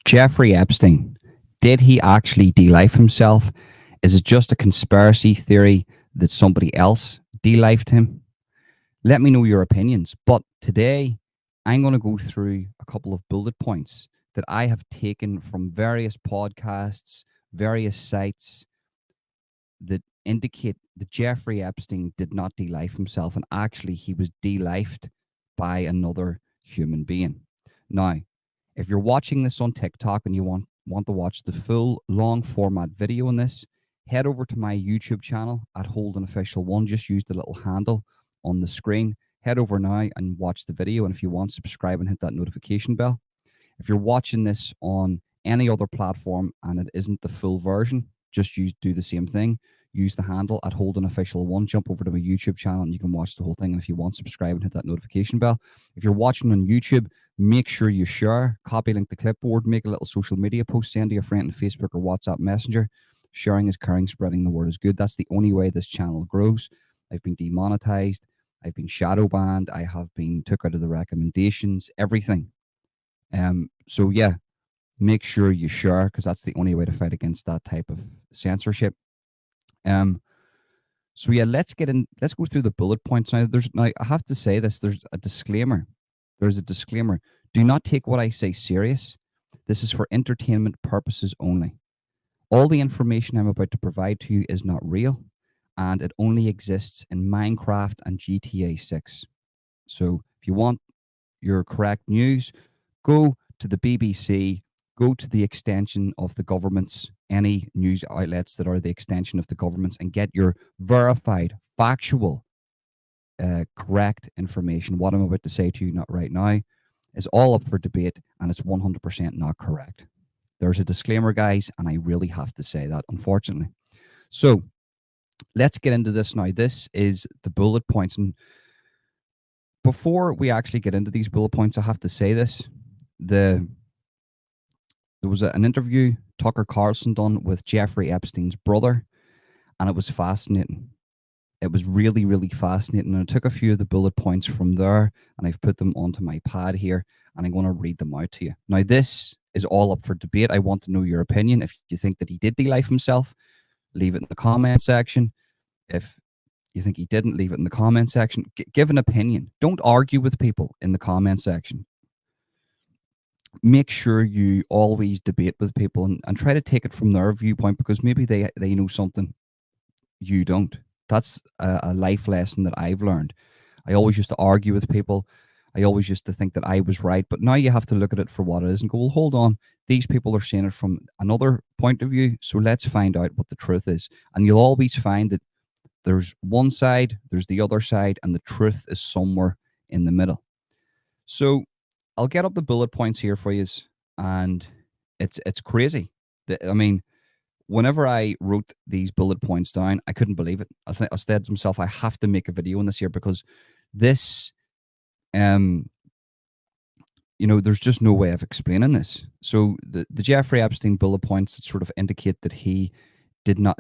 Jeffrey Epstein, did he actually de-life himself? Is it just a conspiracy theory that somebody else de-lifed him? Let me know your opinions. But today, I'm going to go through a couple of bullet points that I have taken from various podcasts, various sites that indicate that Jeffrey Epstein did not de-life himself, and actually he was de-lifed by another human being. Now, if you're watching this on TikTok and you want to watch the full long format video on this, head over to my YouTube channel at Holden Official One. Just use the little handle on the screen. Head over now and watch the video. And if you want, subscribe and hit that notification bell. If you're watching this on any other platform and it isn't the full version, just do the same thing. Use the handle at Holden Official One. Jump over to my YouTube channel and you can watch the whole thing. And if you want, subscribe and hit that notification bell. If you're watching on YouTube, make sure you share, copy link the clipboard, make a little social media post, send to your friend on Facebook or WhatsApp Messenger. Sharing is caring, spreading the word is good. That's the only way this channel grows. I've been demonetized. I've been shadow banned. I have been took out of the recommendations, everything. So yeah, make sure you share because that's the only way to fight against that type of censorship. So yeah, let's go through the bullet points now. Now I have to say this, there's a disclaimer. There's a disclaimer. Do not take what I say serious. This is for entertainment purposes only. All the information I'm about to provide to you is not real, and it only exists in Minecraft and GTA 6. So if you want your correct news, go to the BBC, go to the extension of the government's, any news outlets that are the extension of the government's, and get your verified, factual, correct information. What I'm about to say to you not right now is all up for debate, and it's 100% not correct. There's a disclaimer, guys, and I really have to say that, unfortunately. So let's get into this now. This is the bullet points. And before we actually get into these bullet points, I have to say this. There was an interview Tucker Carlson done with Jeffrey Epstein's brother, and it was fascinating. It was really, really fascinating. And I took a few of the bullet points from there, and I've put them onto my pad here, and I'm going to read them out to you. Now, this is all up for debate. I want to know your opinion. If you think that he did de-life himself, leave it in the comment section. If you think he didn't, leave it in the comment section. Give an opinion. Don't argue with people in the comment section. Make sure you always debate with people and try to take it from their viewpoint, because maybe they know something you don't. That's a life lesson that I've learned. I always used to argue with people. I always used to think that I was right, but now you have to look at it for what it is and go, well, hold on. These people are saying it from another point of view, so let's find out what the truth is. And you'll always find that there's one side, there's the other side, and the truth is somewhere in the middle. So I'll get up the bullet points here for you, and it's crazy. I mean, whenever I wrote these bullet points down, I couldn't believe it. I said to myself, I have to make a video on this here, because this, there's just no way of explaining this. So the Jeffrey Epstein bullet points sort of indicate that he did not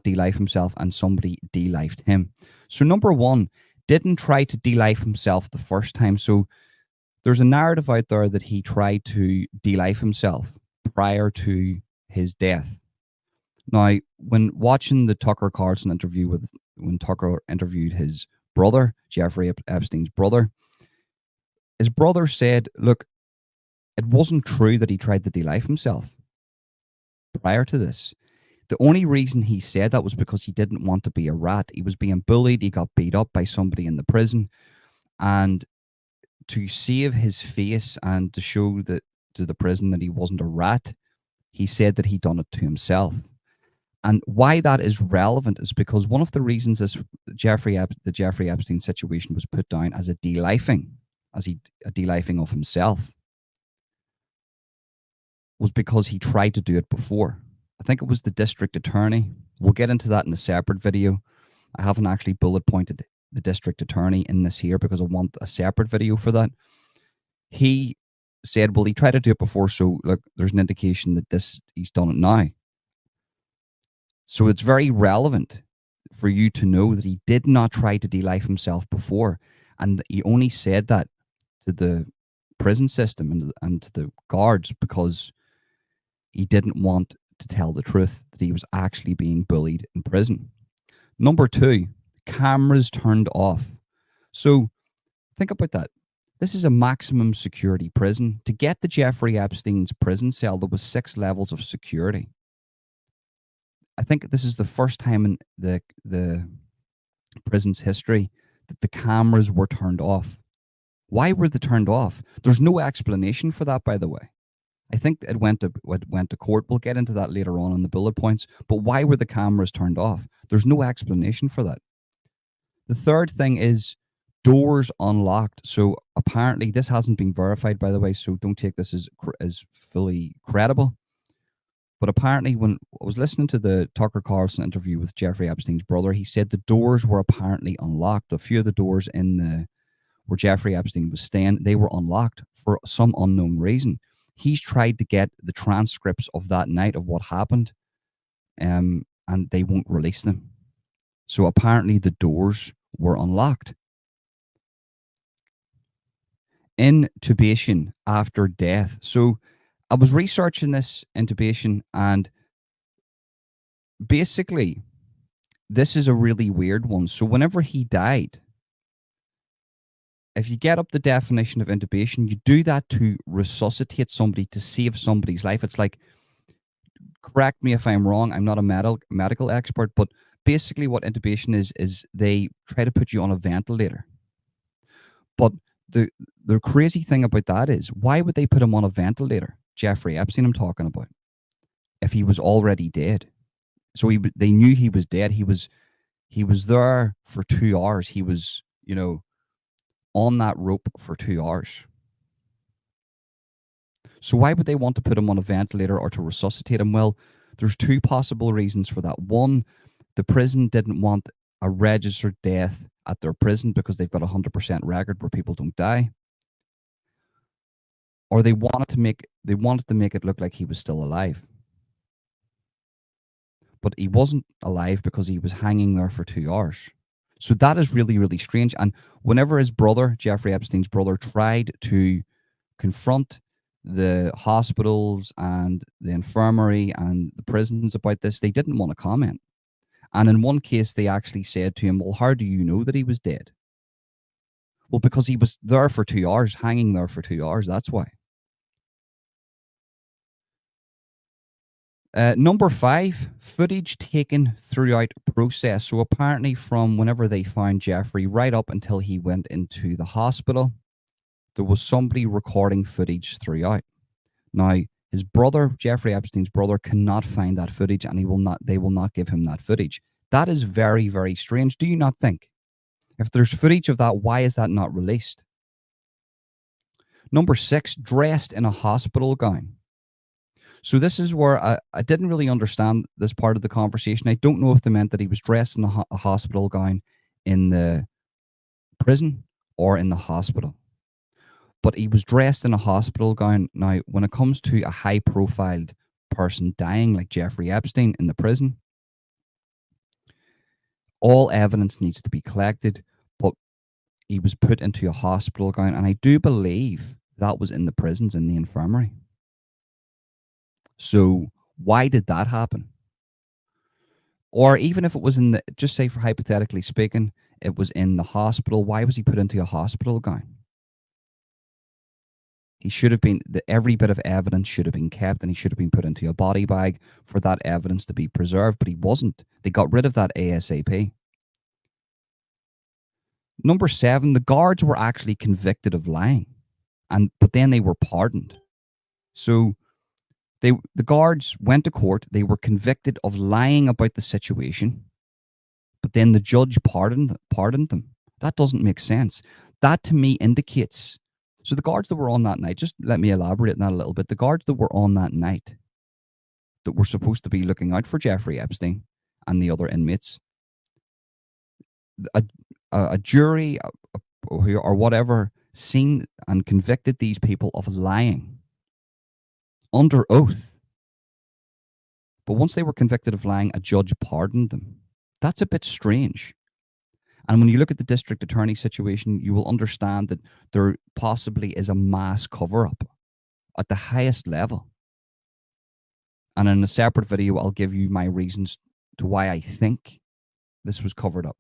de-life himself, and somebody de-lifed him. So number one, didn't try to de-life himself the first time. So there's a narrative out there that he tried to de-life himself prior to his death. Now, when watching the Tucker Carlson interview when Tucker interviewed his brother, Jeffrey Epstein's brother, his brother said, look, it wasn't true that he tried to de-life himself prior to this. The only reason he said that was because he didn't want to be a rat. He was being bullied. He got beat up by somebody in the prison. And to save his face and to show that to the prison that he wasn't a rat, he said that he'd done it to himself. And why that is relevant is because one of the reasons the Jeffrey Epstein situation was put down as a de-lifing of himself, was because he tried to do it before. I think it was the district attorney. We'll get into that in a separate video. I haven't actually bullet pointed the district attorney in this here because I want a separate video for that. He said, well, he tried to do it before, so look, there's an indication that he's done it now. So it's very relevant for you to know that he did not try to de-life himself before, and he only said that to the prison system and to the guards because He didn't want to tell the truth that he was actually being bullied in prison. Number two, cameras turned off. So think about that. This is a maximum security prison. To get to Jeffrey Epstein's prison cell, there was 6 levels of security. I think this is the first time in the prison's history that the cameras were turned off. Why were they turned off? There's no explanation for that, by the way. I think it went to court. We'll get into that later on in the bullet points. But why were the cameras turned off? There's no explanation for that. The third thing is doors unlocked. So apparently, this hasn't been verified, by the way. So don't take this as fully credible. But apparently, when I was listening to the Tucker Carlson interview with Jeffrey Epstein's brother, he said the doors were apparently unlocked. A few of the doors in the where Jeffrey Epstein was staying, they were unlocked for some unknown reason. He's tried to get the transcripts of that night of what happened, and they won't release them. So apparently the doors were unlocked. Intubation after death. So I was researching this intubation, and basically, this is a really weird one. So whenever he died, if you get up the definition of intubation, you do that to resuscitate somebody, to save somebody's life. It's like, correct me if I'm wrong, I'm not a medical expert, but basically what intubation is they try to put you on a ventilator. But the crazy thing about that is, why would they put him on a ventilator? Jeffrey Epstein I'm talking about, if he was already dead. So they knew he was dead. He was there for 2 hours. He was, on that rope for 2 hours. So why would they want to put him on a ventilator or to resuscitate him? Well, there's two possible reasons for that. One, the prison didn't want a registered death at their prison because they've got a 100% record where people don't die. Or they wanted to make it look like he was still alive. But he wasn't alive because he was hanging there for 2 hours. So that is really, really strange. And whenever his brother, Jeffrey Epstein's brother, tried to confront the hospitals and the infirmary and the prisons about this, they didn't want to comment. And in one case, they actually said to him, well, how do you know that he was dead? Well, because he was there for 2 hours, hanging there for 2 hours. That's why. Number 5, footage taken throughout process. So apparently from whenever they found Jeffrey right up until he went into the hospital, there was somebody recording footage throughout. Now, his brother, Jeffrey Epstein's brother, cannot find that footage, and they will not give him that footage. That is very, very strange. Do you not think? If there's footage of that, why is that not released? Number 6, dressed in a hospital gown. So this is where I didn't really understand this part of the conversation. I don't know if they meant that he was dressed in a hospital gown in the prison or in the hospital. But he was dressed in a hospital gown. Now, when it comes to a high-profiled person dying like Jeffrey Epstein in the prison, all evidence needs to be collected, but he was put into a hospital gown, and I do believe that was in the prisons, in the infirmary. So why did that happen? Or even if it was just say for hypothetically speaking, it was in the hospital, why was he put into a hospital gown? He should have been, every bit of evidence should have been kept, and he should have been put into a body bag for that evidence to be preserved, but he wasn't. They got rid of that ASAP. Number 7, the guards were actually convicted of lying, but then they were pardoned. So the guards went to court, they were convicted of lying about the situation, but then the judge pardoned them. That doesn't make sense. That to me indicates, so the guards that were on that night, just let me elaborate on that a little bit. The guards that were on that night that were supposed to be looking out for Jeffrey Epstein and the other inmates, a jury or whatever seen and convicted these people of lying under oath. But once they were convicted of lying, a judge pardoned them. That's a bit strange. And when you look at the district attorney situation, you will understand that there possibly is a mass cover-up at the highest level. And in a separate video, I'll give you my reasons to why I think this was covered up.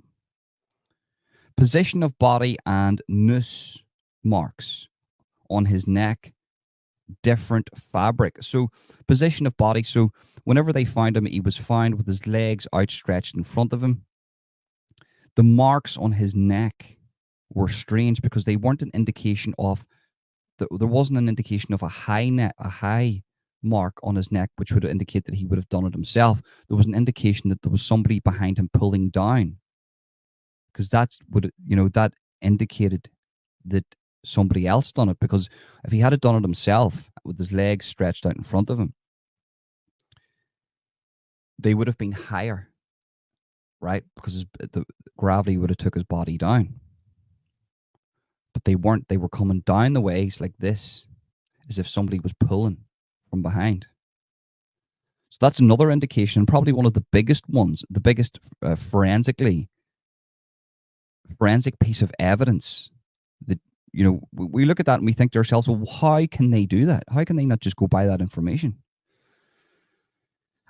Position of body and noose marks on his neck, different fabric. So, position of body. So, whenever they found him, he was found with his legs outstretched in front of him. The marks on his neck were strange because they weren't an indication of there wasn't an indication of a high mark on his neck, which would indicate that he would have done it himself. There was an indication that there was somebody behind him pulling down, because that's what that indicated that somebody else done it. Because if he had done it himself with his legs stretched out in front of him, they would have been higher, right? Because the gravity would have took his body down. But they weren't. They were coming down the ways like this, as if somebody was pulling from behind. So that's another indication, probably one of the biggest ones, the biggest forensic piece of evidence that, we look at that and we think to ourselves, well, how can they do that? How can they not just go by that information?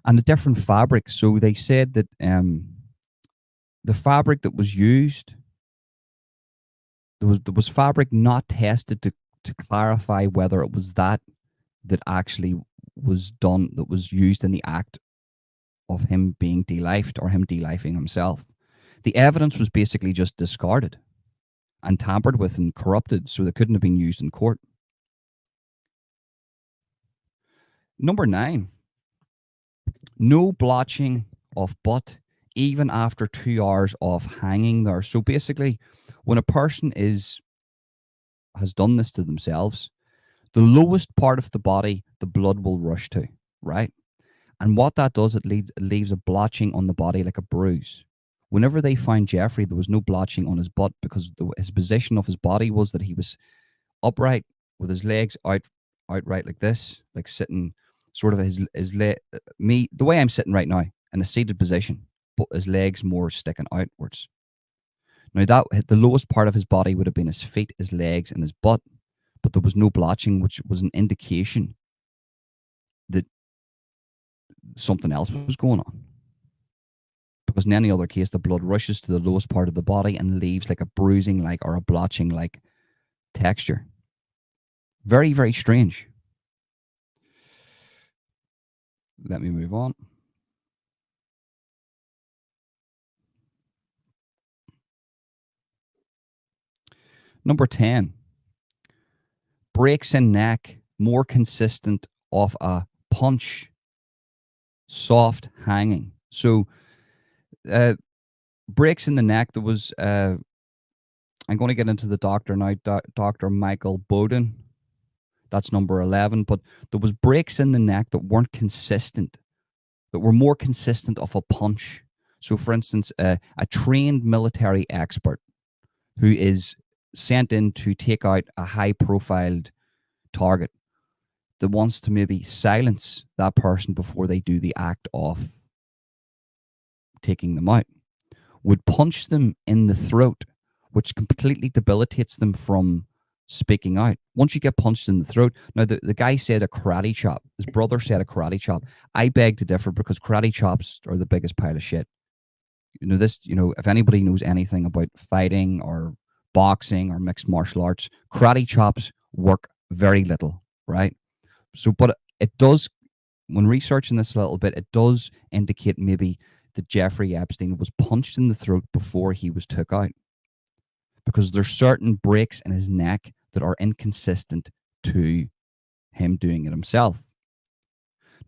And the different fabrics. So they said that the fabric that was used, there was fabric not tested to clarify whether it was that actually was done, that was used in the act of him being delifed or him delifing himself. The evidence was basically just discarded and tampered with and corrupted, so they couldn't have been used in court. Number 9, no blotching of butt even after 2 hours of hanging there. So basically, when a person has done this to themselves, the lowest part of the body, the blood will rush to, right? And what that does, it leaves a blotching on the body like a bruise. Whenever they found Jeffrey, there was no blotching on his butt because his position of his body was that he was upright with his legs outright like this, like sitting sort of the way I'm sitting right now in a seated position, but his legs more sticking outwards. Now that the lowest part of his body would have been his feet, his legs, and his butt, but there was no blotching, which was an indication that something else was going on. Because in any other case, the blood rushes to the lowest part of the body and leaves like a bruising like or a blotching like texture. Very, very strange. Let me move on. Number 10, breaks in neck, more consistent of a punch, soft hanging. So breaks in the neck, there was, I'm going to get into the doctor now, Dr. Michael Bowden. That's number 11. But there was breaks in the neck that weren't consistent, that were more consistent of a punch. So, for instance, a trained military expert who is sent in to take out a high-profiled target that wants to maybe silence that person before they do the act of taking them out, would punch them in the throat, which completely debilitates them from speaking out. Once you get punched in the throat, now the guy said a karate chop. His brother said a karate chop. I beg to differ because karate chops are the biggest pile of shit. If anybody knows anything about fighting or boxing or mixed martial arts, karate chops work very little, right? So, but it does, when researching this a little bit, it does indicate maybe that Jeffrey Epstein was punched in the throat before he was took out, because there's certain breaks in his neck that are inconsistent to him doing it himself.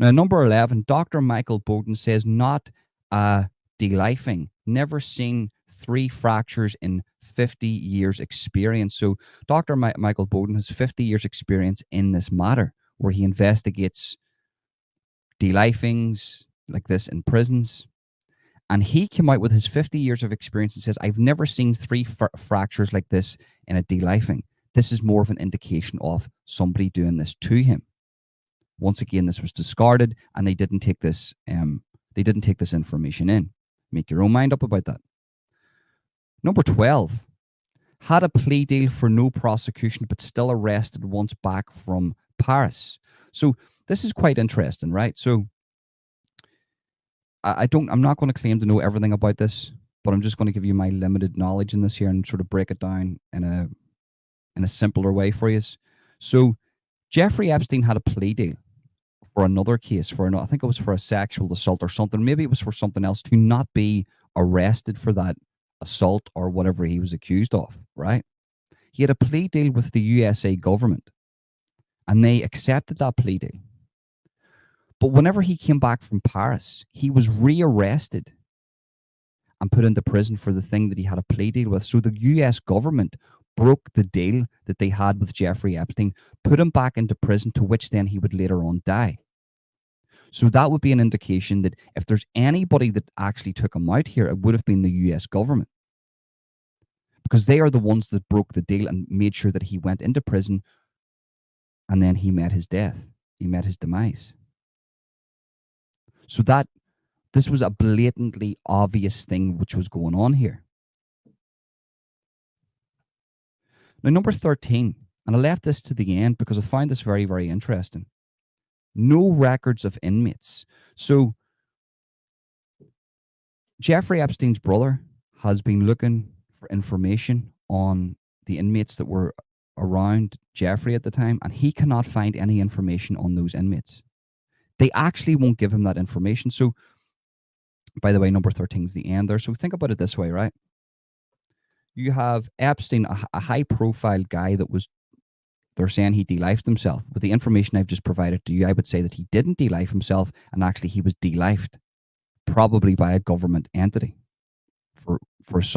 Now, number 11, Dr. Michael Bowden says not a delifing, never seen 3 fractures in 50 years experience. So Dr. Michael Bowden has 50 years experience in this matter, where he investigates delifings like this in prisons. And he came out with his 50 years of experience and says, I've never seen 3 fractures like this in a delifing. This is more of an indication of somebody doing this to him. Once again, this was discarded, and they didn't take this information in. Make your own mind up about that. Number 12, had a plea deal for no prosecution, but still arrested once back from Paris. So this is quite interesting, right? So I'm not going to claim to know everything about this, but I'm just going to give you my limited knowledge in this here and sort of break it down in a simpler way for you. So Jeffrey Epstein had a plea deal for another case I think it was for a sexual assault or something. Maybe it was for something else, to not be arrested for that assault or whatever he was accused of, right? He had a plea deal with the USA government and they accepted that plea deal. But whenever he came back from Paris, he was rearrested and put into prison for the thing that he had a plea deal with. So the US government broke the deal that they had with Jeffrey Epstein, put him back into prison, to which then he would later on die. So that would be an indication that if there's anybody that actually took him out here, it would have been the US government, because they are the ones that broke the deal and made sure that he went into prison and then he met his death. He met his demise. So that this was a blatantly obvious thing which was going on here. Now, number 13, and I left this to the end because I find this very, very interesting. No records of inmates. So Jeffrey Epstein's brother has been looking for information on the inmates that were around Jeffrey at the time, and he cannot find any information on those inmates. They actually won't give him that information. So, by the way, number 13 is the end there. So think about it this way, right? You have Epstein, a high profile guy that was, they're saying he delifed himself. With the information I've just provided to you, I would say that he didn't delife himself, and actually he was delifed, probably by a government entity,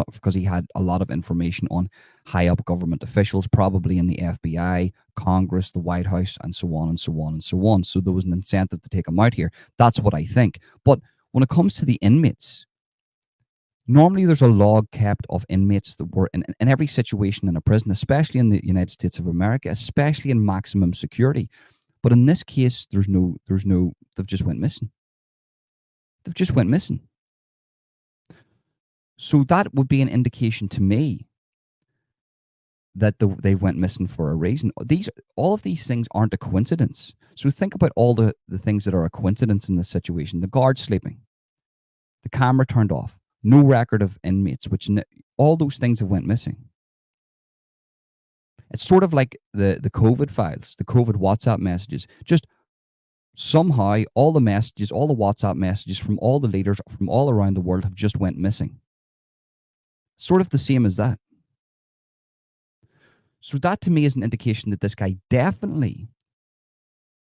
because he had a lot of information on high up government officials, probably in the FBI, Congress, the White House, and so on and so on and so on. So there was an incentive to take him out here. That's what I think. But when it comes to the inmates, normally there's a log kept of inmates that were in every situation in a prison, especially in the United States of America, especially in maximum security. But in this case, they've just went missing. They've just went missing. So that would be an indication to me that they went missing for a reason. All of these things aren't a coincidence. So think about all the things that are a coincidence in this situation. The guard sleeping, the camera turned off, no record of inmates, all those things have went missing. It's sort of like the COVID files, the COVID WhatsApp messages. Just somehow all the messages, all the WhatsApp messages from all the leaders from all around the world have just went missing. Sort of the same as that. So that to me is an indication that this guy definitely,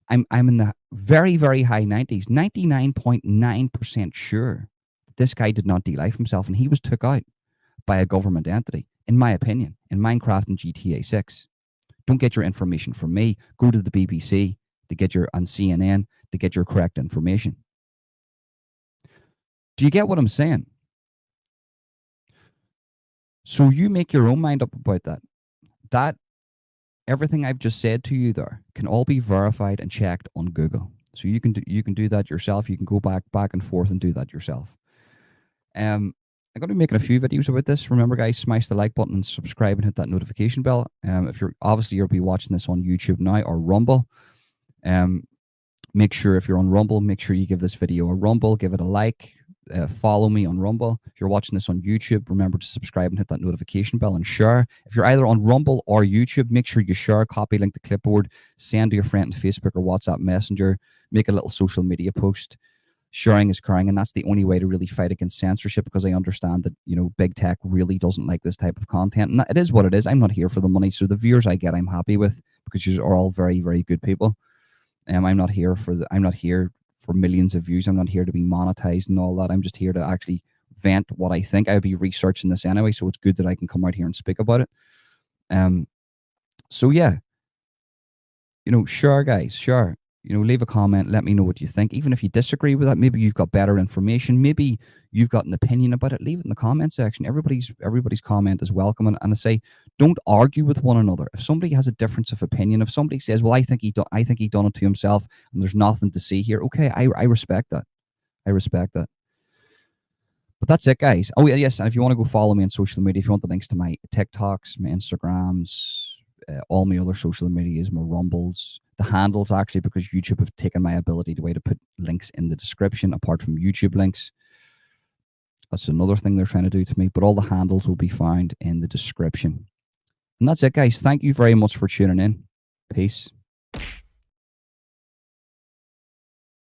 I'm in the very, very high 90s, 99.9% sure that this guy did not delife himself, and he was took out by a government entity, in my opinion, in Minecraft and GTA 6. Don't get your information from me. Go to the BBC and CNN to get your correct information. Do you get what I'm saying? So you make your own mind up about that. That everything I've just said to you there can all be verified and checked on Google. So you can do that yourself. You can go back and forth and do that yourself. I'm going to be making a few videos about this. Remember, guys, smash the like button and subscribe and hit that notification bell. If you'll be watching this on YouTube now or Rumble. Make sure if you're on Rumble, make sure you give this video a rumble, give it a like. Follow me on Rumble. If you're watching this on YouTube, remember to subscribe and hit that notification bell and share. If you're either on Rumble or YouTube, make sure you share, copy link the clipboard, send to your friend on Facebook or WhatsApp Messenger, make a little social media post. Sharing is caring, and that's the only way to really fight against censorship, because I understand that, big tech really doesn't like this type of content, and it is what it is. I'm not here for the money, so the viewers I get, I'm happy with, because you are all very, very good people. I'm not here for millions of views. I'm not here to be monetized and all that. I'm just here to actually vent what I think. I'll be researching this anyway, so it's good that I can come out here and speak about it. So yeah, sure, guys, sure. Leave a comment. Let me know what you think. Even if you disagree with that, maybe you've got better information. Maybe you've got an opinion about it. Leave it in the comment section. Everybody's comment is welcome. And I say, don't argue with one another. If somebody has a difference of opinion, if somebody says, "Well, I think he done it to himself, and there's nothing to see here," okay, I respect that. I respect that. But that's it, guys. Oh, yeah, yes. And if you want to go follow me on social media, if you want the links to my TikToks, my Instagrams, all my other social medias, my Rumbles, the handles, actually, because YouTube have taken my ability to put links in the description apart from YouTube links. That's another thing they're trying to do to me. But all the handles will be found in the description. And that's it, guys. Thank you very much for tuning in. Peace.